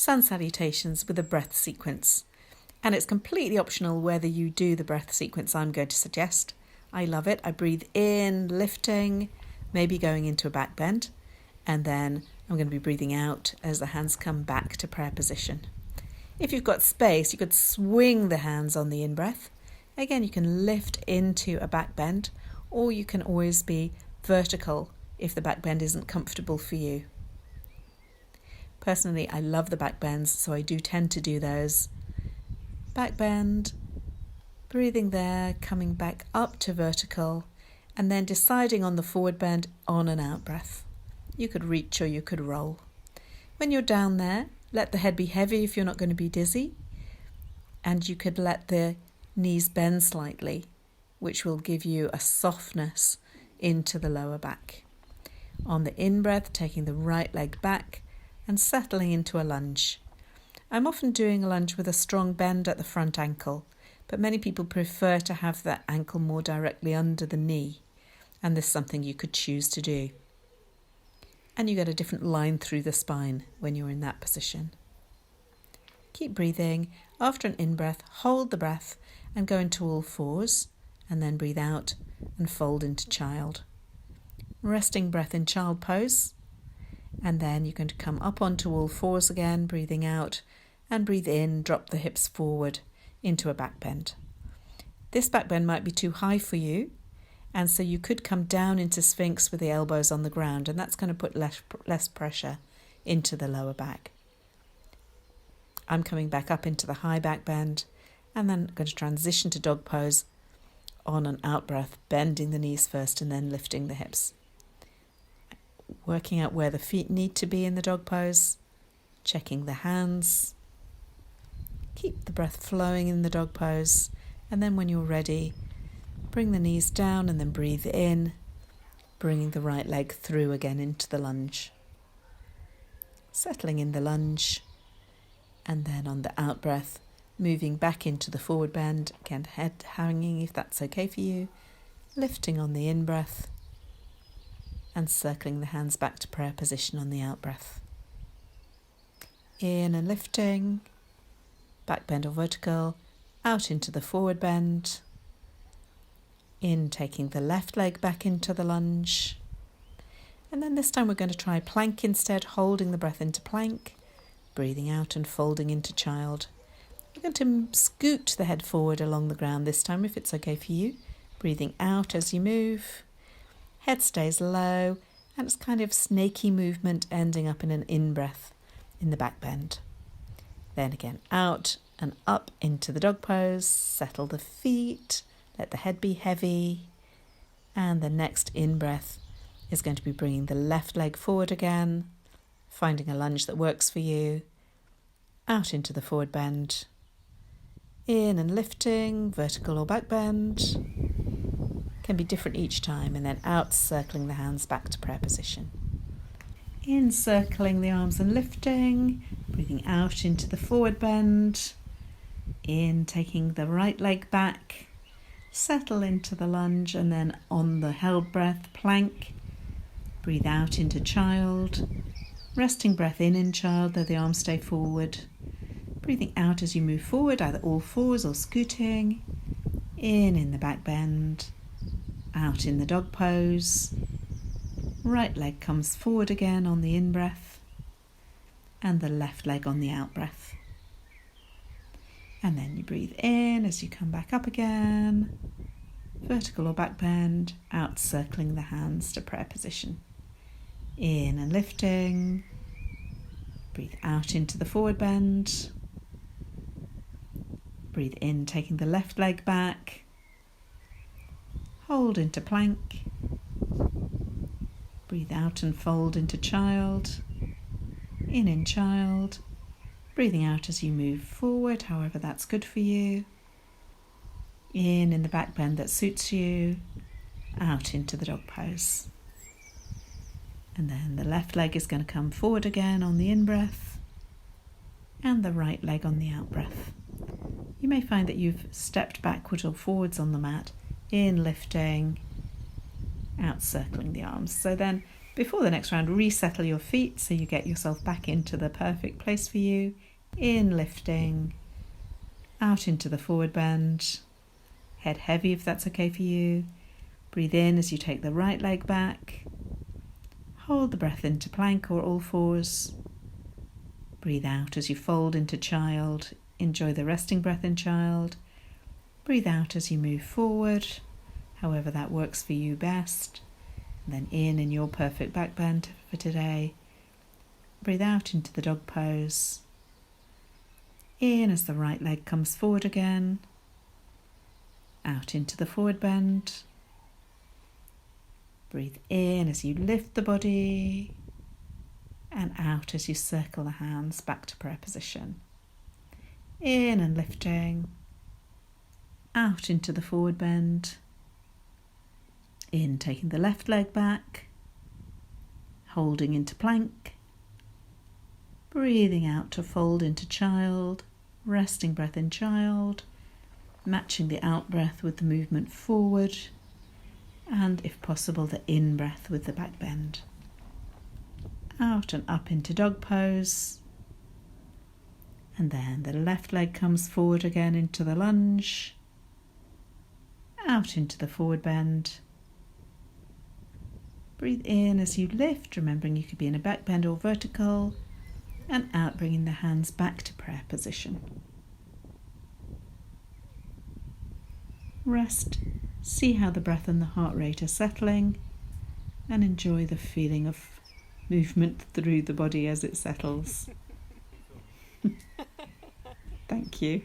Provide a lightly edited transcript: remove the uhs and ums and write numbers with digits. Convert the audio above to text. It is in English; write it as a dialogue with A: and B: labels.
A: sun salutations with a breath sequence. And it's completely optional whether you do the breath sequence I'm going to suggest. I love it. I breathe in, lifting, maybe going into a back bend, and then I'm going to be breathing out as the hands come back to prayer position. If you've got space, you could swing the hands on the in-breath. Again, you can lift into a back bend, or you can always be vertical if the back bend isn't comfortable for you. Personally, I love the back bends, so I do tend to do those. Back bend, breathing there, coming back up to vertical, and then deciding on the forward bend on an out breath. You could reach or you could roll. When you're down there, let the head be heavy if you're not going to be dizzy, and you could let the knees bend slightly, which will give you a softness into the lower back. On the in-breath, taking the right leg back and settling into a lunge. I'm often doing a lunge with a strong bend at the front ankle, but many people prefer to have that ankle more directly under the knee, and this is something you could choose to do. And you get a different line through the spine when you're in that position. Keep breathing. After an in-breath, hold the breath and go into all fours, and then breathe out and fold into child. Resting breath in child pose, and then you're going to come up onto all fours again, breathing out, and breathe in, drop the hips forward into a back bend. This back bend might be too high for you, and so you could come down into Sphinx with the elbows on the ground, and that's going to put less pressure into the lower back. I'm coming back up into the high back bend, and then going to transition to dog pose on an out breath, bending the knees first and then lifting the hips. Working out where the feet need to be in the dog pose, checking the hands. Keep the breath flowing in the dog pose, and then when you're ready, bring the knees down and then breathe in, bringing the right leg through again into the lunge. Settling in the lunge, and then on the out breath, moving back into the forward bend, again head hanging if that's okay for you, lifting on the in breath, and circling the hands back to prayer position on the out breath. In and lifting, back bend or vertical, out into the forward bend, in taking the left leg back into the lunge, and then this time we're going to try plank instead, holding the breath into plank, breathing out and folding into child. We're going to scoot the head forward along the ground this time if it's okay for you, breathing out as you move. Head stays low, and it's kind of snaky movement ending up in an in-breath in the back bend. Then again out and up into the dog pose, settle the feet, let the head be heavy, and the next in-breath is going to be bringing the left leg forward again, finding a lunge that works for you, out into the forward bend, in and lifting, vertical or back bend. Can be different each time, and then out, circling the hands back to prayer position. In, circling the arms and lifting, breathing out into the forward bend, in, taking the right leg back, settle into the lunge, and then on the held breath, plank, breathe out into child, resting breath in child, though the arms stay forward, breathing out as you move forward, either all fours or scooting, in the back bend, out in the dog pose, right leg comes forward again on the in-breath, and the left leg on the out-breath. And then you breathe in as you come back up again, vertical or back bend, out circling the hands to prayer position. In and lifting, breathe out into the forward bend, breathe in taking the left leg back, hold into plank, breathe out and fold into child, in child, breathing out as you move forward, however that's good for you, in the back bend that suits you, out into the dog pose. And then the left leg is going to come forward again on the in-breath, and the right leg on the out-breath. You may find that you've stepped backwards or forwards on the mat, in lifting, out circling the arms. So then Before the next round, resettle your feet so you get yourself back into the perfect place for you. In lifting, out into the forward bend. Head heavy if that's okay for you. Breathe in as you take the right leg back. Hold the breath into plank or all fours. Breathe out as you fold into child. Enjoy the resting breath in child. Breathe out as you move forward, however that works for you best. And then in your perfect back bend for today. Breathe out into the dog pose. In as the right leg comes forward again. Out into the forward bend. Breathe in as you lift the body. And out as you circle the hands back to prayer position. In and lifting. Out into the forward bend. In, taking the left leg back. Holding into plank. Breathing out to fold into child. Resting breath in child. Matching the out breath with the movement forward. And if possible, the in breath with the back bend. Out and up into dog pose. And then the left leg comes forward again into the lunge. Out into the forward bend. Breathe in as you lift, remembering you could be in a back bend or vertical. And out, bringing the hands back to prayer position. Rest. See how the breath and the heart rate are settling. And enjoy the feeling of movement through the body as it settles. Thank you.